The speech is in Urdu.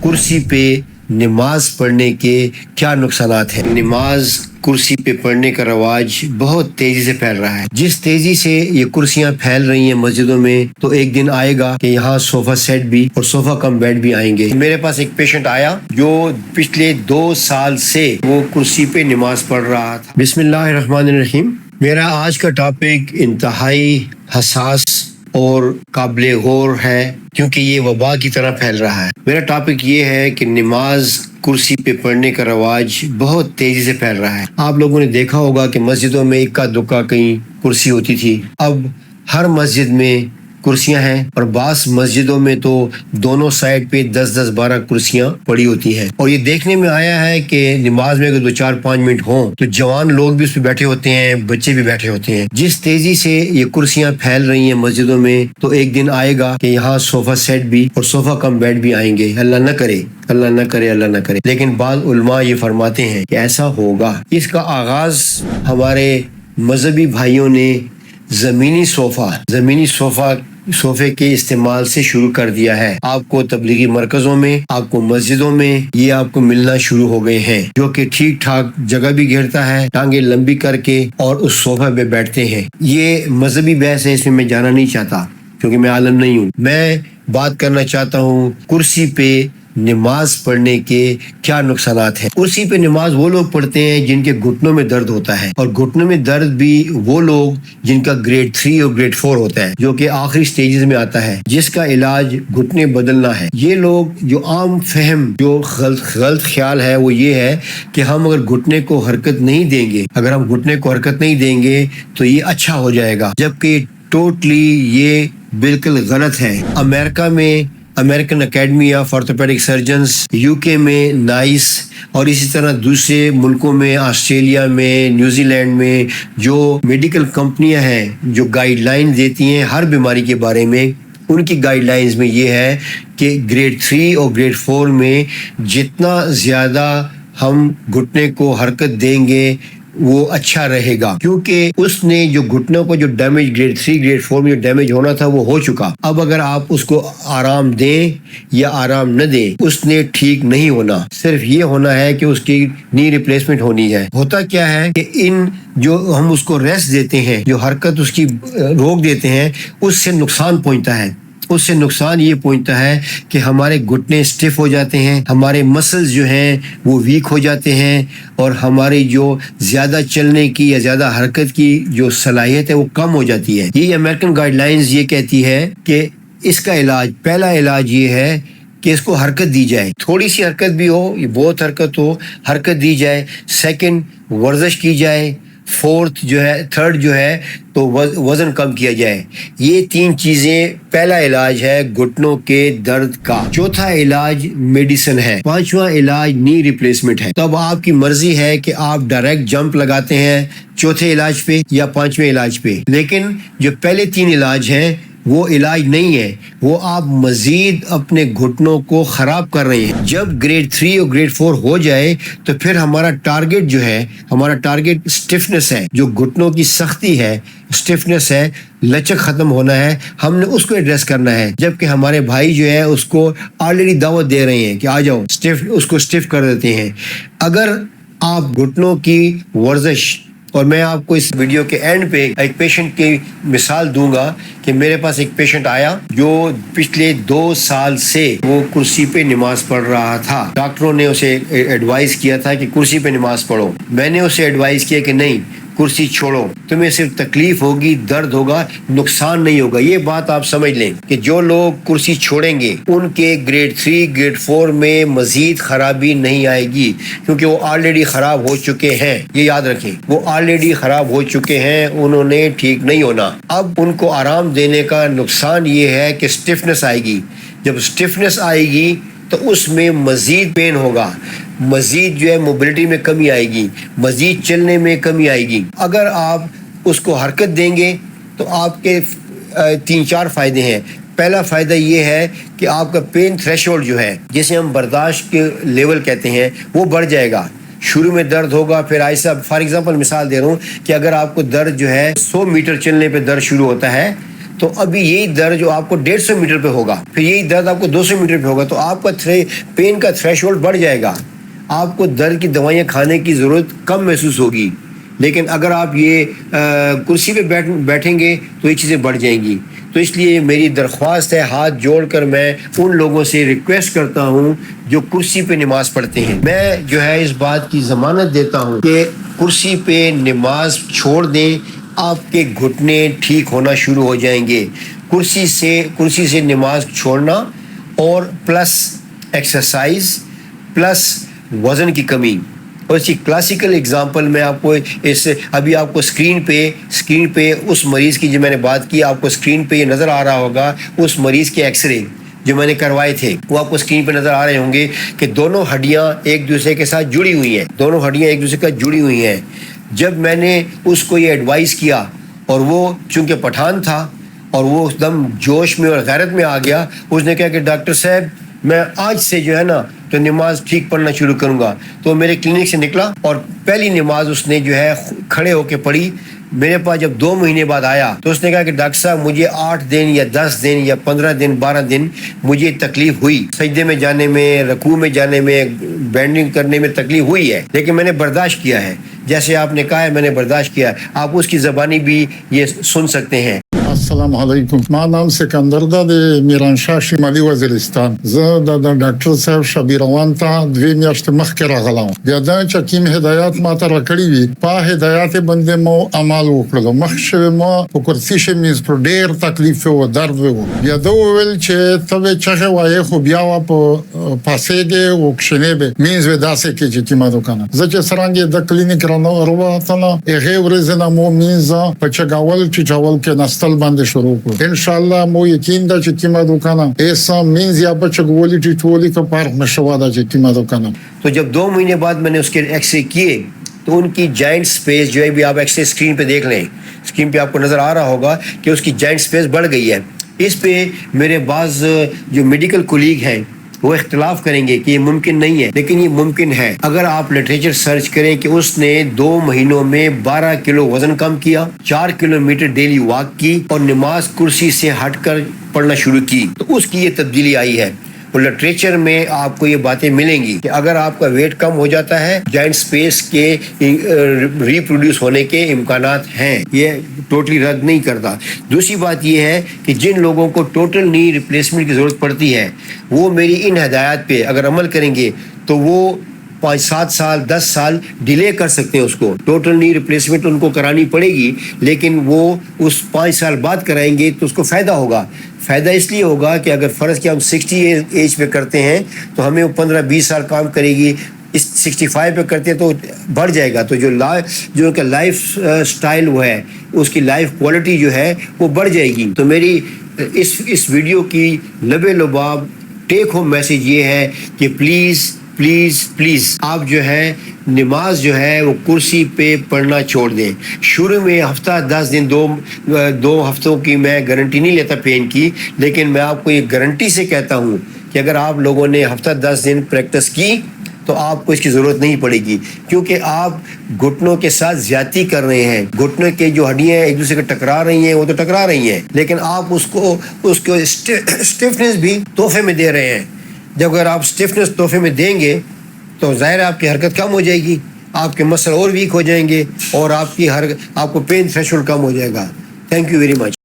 کرسی پہ نماز پڑھنے کے کیا نقصانات ہیں۔ نماز کرسی پہ پڑھنے کا رواج بہت تیزی سے پھیل رہا ہے۔ جس تیزی سے یہ کرسیاں پھیل رہی ہیں مسجدوں میں، تو ایک دن آئے گا کہ یہاں صوفہ سیٹ بھی اور صوفہ کم بیڈ بھی آئیں گے۔ میرے پاس ایک پیشنٹ آیا جو پچھلے 2 سال سے وہ کرسی پہ نماز پڑھ رہا تھا۔ بسم اللہ الرحمن الرحیم۔ میرا آج کا ٹاپک انتہائی حساس اور قابل غور ہے، کیونکہ یہ وبا کی طرح پھیل رہا ہے۔ میرا ٹاپک یہ ہے کہ نماز کرسی پہ پڑھنے کا رواج بہت تیزی سے پھیل رہا ہے۔ آپ لوگوں نے دیکھا ہوگا کہ مسجدوں میں اکا دکا کہیں کرسی ہوتی تھی، اب ہر مسجد میں کرسیاں ہیں، اور بعض مسجدوں میں تو دونوں سائڈ پہ 10-12 کرسیاں پڑی ہوتی ہیں۔ اور یہ دیکھنے میں آیا ہے کہ نماز میں اگر 2-4-5 منٹ ہوں تو جوان لوگ بھی اس پہ بیٹھے ہوتے ہیں، بچے بھی بیٹھے ہوتے ہیں۔ جس تیزی سے یہ کرسیاں پھیل رہی ہیں مسجدوں میں، تو ایک دن آئے گا کہ یہاں صوفہ سیٹ بھی اور صوفہ کم بیڈ بھی آئیں گے۔ اللہ نہ کرے، اللہ نہ کرے، اللہ نہ کرے، لیکن بعض علماء یہ فرماتے ہیں کہ ایسا ہوگا۔ اس کا آغاز ہمارے مذہبی بھائیوں نے زمینی صوفے کے استعمال سے شروع کر دیا ہے۔ آپ کو تبلیغی مرکزوں میں، آپ کو مسجدوں میں یہ آپ کو ملنا شروع ہو گئے ہیں، جو کہ ٹھیک ٹھاک جگہ بھی گھیرتا ہے، ٹانگیں لمبی کر کے، اور اس صوفہ پہ بیٹھتے ہیں۔ یہ مذہبی بحث ہے، اس میں جانا نہیں چاہتا کیونکہ میں عالم نہیں ہوں۔ میں بات کرنا چاہتا ہوں کرسی پہ نماز پڑھنے کے کیا نقصانات ہیں۔ کرسی پہ نماز وہ لوگ پڑھتے ہیں جن کے گھٹنوں میں درد ہوتا ہے، اور گھٹنوں میں درد بھی وہ لوگ جن کا گریڈ 3 اور گریڈ 4 ہوتا ہے، جو کہ آخری سٹیجز میں آتا ہے، جس کا علاج گھٹنے بدلنا ہے۔ یہ لوگ جو عام فہم، جو غلط خیال ہے، وہ یہ ہے کہ ہم اگر گھٹنے کو حرکت نہیں دیں گے تو یہ اچھا ہو جائے گا، جبکہ ٹوٹلی یہ بالکل غلط ہے۔ امریکہ میں American academy of orthopaedic surgeons, UK میں نائس، اور اسی طرح دوسرے ملکوں میں، آسٹریلیا میں، نیوزی لینڈ میں، جو میڈیکل کمپنیاں ہیں جو گائیڈ لائن دیتی ہیں ہر بیماری کے بارے میں، ان کی گائیڈ لائنز میں یہ ہے کہ گریڈ 3 اور گریڈ 4 میں جتنا زیادہ ہم گھٹنے کو حرکت دیں گے وہ اچھا رہے گا، کیونکہ اس نے جو گھٹنوں کو جو ڈیمیج گریڈ 3 گریڈ 4 میں جو ڈیمیج ہونا تھا وہ ہو چکا۔ اب اگر آپ اس کو آرام دیں یا آرام نہ دیں، اس نے ٹھیک نہیں ہونا، صرف یہ ہونا ہے کہ اس کی نی ریپلیسمنٹ ہونی ہے۔ ہوتا کیا ہے کہ جو ہم اس کو ریسٹ دیتے ہیں، جو حرکت اس کی روک دیتے ہیں، اس سے نقصان پہنچتا ہے۔ اس سے نقصان یہ پہنچتا ہے کہ ہمارے گھٹنے سٹف ہو جاتے ہیں، ہمارے مسلز جو ہیں وہ ویک ہو جاتے ہیں، اور ہماری جو زیادہ چلنے کی یا زیادہ حرکت کی جو صلاحیت ہے وہ کم ہو جاتی ہے۔ یہ امریکن گائیڈ لائنز یہ کہتی ہے کہ اس کا علاج، پہلا علاج یہ ہے کہ اس کو حرکت دی جائے، تھوڑی سی حرکت بھی ہو، یہ بہت حرکت ہو، حرکت دی جائے۔ سیکنڈ، ورزش کی جائے۔ تھرڈ جو ہے تو وزن کم کیا جائے۔ یہ 3 چیزیں پہلا علاج ہے گھٹنوں کے درد کا۔ چوتھا علاج میڈیسن ہے۔ 5واں علاج نی ریپلیسمنٹ ہے۔ تو اب آپ کی مرضی ہے کہ آپ ڈائریکٹ جمپ لگاتے ہیں چوتھے علاج پہ یا 5ویں علاج پہ، لیکن جو پہلے 3 علاج ہیں وہ علاج نہیں ہے، وہ آپ مزید اپنے گھٹنوں کو خراب کر رہے ہیں۔ جب گریڈ 3 اور گریڈ 4 ہو جائے تو پھر ہمارا ٹارگٹ سٹفنس ہے، جو گھٹنوں کی سختی ہے، سٹفنس ہے، لچک ختم ہونا ہے، ہم نے اس کو ایڈریس کرنا ہے۔ جبکہ ہمارے بھائی جو ہے اس کو آلریڈی دعوت دے رہے ہیں کہ آ جاؤ، اس کو سٹف کر دیتے ہیں۔ اگر آپ گھٹنوں کی ورزش، اور میں آپ کو اس ویڈیو کے اینڈ پہ ایک پیشنٹ کی مثال دوں گا کہ میرے پاس ایک پیشنٹ آیا جو پچھلے 2 سال سے وہ کرسی پہ نماز پڑھ رہا تھا۔ ڈاکٹروں نے اسے ایڈوائز کیا تھا کہ کرسی پہ نماز پڑھو۔ میں نے اسے ایڈوائز کیا کہ نہیں، کرسی چھوڑو، تمہیں صرف تکلیف ہوگی، درد ہوگا، نقصان نہیں ہوگا۔ یہ بات آپ سمجھ لیں کہ جو لوگ کرسی چھوڑیں گے ان کے گریڈ 3 گریڈ 4 میں مزید خرابی نہیں آئے گی، کیونکہ وہ آلریڈی خراب ہو چکے ہیں۔ یہ یاد رکھیں، وہ آلریڈی خراب ہو چکے ہیں، انہوں نے ٹھیک نہیں ہونا۔ اب ان کو آرام دینے کا نقصان یہ ہے کہ سٹفنس آئے گی۔ جب سٹفنس آئے گی تو اس میں مزید پین ہوگا، مزید جو ہے موبلٹی میں کمی آئے گی، مزید چلنے میں کمی آئے گی۔ اگر آپ اس کو حرکت دیں گے تو آپ کے 3-4 فائدے ہیں۔ پہلا فائدہ یہ ہے کہ آپ کا پین تھریشولڈ جو ہے، جسے ہم برداشت کے لیول کہتے ہیں، وہ بڑھ جائے گا۔ شروع میں درد ہوگا، پھر ایسا، فار ایگزامپل مثال دے رہا ہوں کہ اگر آپ کو درد جو ہے 100 میٹر چلنے پہ درد شروع ہوتا ہے، تو ابھی یہی درد جو آپ کو 150 میٹر پہ ہوگا، پھر یہی درد آپ کو 200 میٹر پہ ہوگا، تو آپ کا پین کا تھریش ہولڈ بڑھ جائے گا، آپ کو درد کی دوائیاں کھانے کی ضرورت کم محسوس ہوگی۔ لیکن اگر آپ یہ کرسی پہ بیٹھیں گے تو یہ چیزیں بڑھ جائیں گی۔ تو اس لیے میری درخواست ہے، ہاتھ جوڑ کر میں ان لوگوں سے ریکویسٹ کرتا ہوں جو کرسی پہ نماز پڑھتے ہیں، میں جو ہے اس بات کی ضمانت دیتا ہوں کہ کرسی پہ نماز چھوڑ دیں، آپ کے گھٹنے ٹھیک ہونا شروع ہو جائیں گے۔ کرسی سے نماز چھوڑنا اور پلس ایکسرسائز پلس وزن کی کمی، اور اس کی کلاسیکل اگزامپل میں آپ کو ابھی آپ کو اسکرین پہ اس مریض کی جو میں نے بات کی، آپ کو اسکرین پہ یہ نظر آ رہا ہوگا اس مریض کے ایکس رے جو میں نے کروائے تھے، وہ آپ کو اسکرین پہ نظر آ رہے ہوں گے کہ دونوں ہڈیاں ایک دوسرے کے ساتھ جڑی ہوئی ہیں۔ جب میں نے اس کو یہ ایڈوائز کیا، اور وہ چونکہ پٹھان تھا اور وہ ایک دم جوش میں اور غیرت میں آ گیا، اس نے کہا کہ ڈاکٹر صاحب میں آج سے جو ہے نا تو نماز ٹھیک پڑھنا شروع کروں گا۔ تو میرے کلینک سے نکلا اور پہلی نماز اس نے جو ہے کھڑے ہو کے پڑھی۔ میرے پاس جب 2 مہینے بعد آیا تو اس نے کہا کہ ڈاکٹر صاحب مجھے 8 دن یا 10 دن یا 15 دن 12 دن مجھے تکلیف ہوئی، سجدے میں جانے میں، رکوع میں جانے میں، بینڈنگ کرنے میں تکلیف ہوئی ہے، لیکن میں نے برداشت کیا ہے، جیسے آپ نے کہا ہے میں نے برداشت کیا۔ آپ اس کی زبانی بھی یہ سن سکتے ہیں۔ السلام علیکم، ما نام سکندر ده د میرانشاه شمالي وزیرستان. زه د ډاکټر صاحب شبیر روان ته 2 میاشتې مخکې راغلم. بیا دا چې کوم هدایات ما ته راکړي وي په هدایات باندې مو عمل وکړو. مخکې ما په کرسي کې مې پر ډېر تکلیف او درد و. بیا دا ویل چې ته چې وایې خو بیا په پاسېږي او کښنه به مینځ وداسې کې چې ما دوکانه زه چې سرانګې د کلینیک راوتله هغه ورځ مو مینځ په چګاول چې چاول کې نستل باندې شروع کړو. انشاءالله مو یقین ده چې کیما دوکانه ایسا مینز یا بچګولی ټیټولی کا پارک مشوا ده چې کیما دوکانه. تو جب 2 مہینے بعد میں نے اس کے ایکس رے کیے تو ان کی جوائنٹ سپیس جو ہے بھی آپ ایکس رے اسکرین پہ دیکھ لیں، اسکرین پہ آپ کو نظر آ رہا ہوگا کہ اس کی جوائنٹ سپیس بڑھ گئی ہے۔ اس پہ میرے بعض جو میڈیکل کولیگ ہیں وہ اختلاف کریں گے کہ یہ ممکن نہیں ہے، لیکن یہ ممکن ہے۔ اگر آپ لٹریچر سرچ کریں کہ اس نے 2 مہینوں میں 12 کلو وزن کم کیا، 4 کلومیٹر ڈیلی واک کی اور نماز کرسی سے ہٹ کر پڑھنا شروع کی، تو اس کی یہ تبدیلی آئی ہے۔ اور لٹریچر میں آپ کو یہ باتیں ملیں گی کہ اگر آپ کا ویٹ کم ہو جاتا ہے، جوائنٹ سپیس کے ریپروڈیوس ہونے کے امکانات ہیں، یہ ٹوٹلی رد نہیں کرتا۔ دوسری بات یہ ہے کہ جن لوگوں کو ٹوٹل نی ریپلیسمنٹ کی ضرورت پڑتی ہے وہ میری ان ہدایات پہ اگر عمل کریں گے تو وہ 5-7 سال 10 سال ڈیلے کر سکتے ہیں۔ اس کو ٹوٹل نی ریپلیسمنٹ ان کو کرانی پڑے گی، لیکن وہ اس 5 سال بعد کرائیں گے تو اس کو فائدہ ہوگا۔ فائدہ اس لیے ہوگا کہ اگر فرض کیا ہم 60 ایج پہ کرتے ہیں تو ہمیں وہ 15-20 سال کام کرے گی، اس 65 پہ کرتے ہیں تو بڑھ جائے گا، تو جو کہ لائف سٹائل وہ ہے، اس کی لائف کوالٹی جو ہے وہ بڑھ جائے گی۔ تو میری اس ویڈیو کی لبے لباب ٹیک ہوم میسج یہ ہے کہ پلیز آپ جو ہے نماز جو ہے وہ کرسی پہ پڑھنا چھوڑ دیں۔ شروع میں ہفتہ 10 دن 2 ہفتوں کی میں گارنٹی نہیں لیتا پین کی، لیکن میں آپ کو یہ گارنٹی سے کہتا ہوں کہ اگر آپ لوگوں نے ہفتہ 10 دن پریکٹس کی تو آپ کو اس کی ضرورت نہیں پڑے گی، کیونکہ آپ گھٹنوں کے ساتھ زیادتی کر رہے ہیں۔ گھٹنوں کے جو ہڈیاں ایک دوسرے کو ٹکرا رہی ہیں وہ تو ٹکرا رہی ہیں، لیکن آپ اس کو اسٹیفنس بھی تحفے میں دے رہے ہیں۔ جب اگر آپ اسٹیفنس تحفے میں دیں گے تو ظاہر آپ کی حرکت کم ہو جائے گی، آپ کے مسل اور ویک ہو جائیں گے اور آپ کو پین تھریشولڈ کم ہو جائے گا۔ Thank you very much.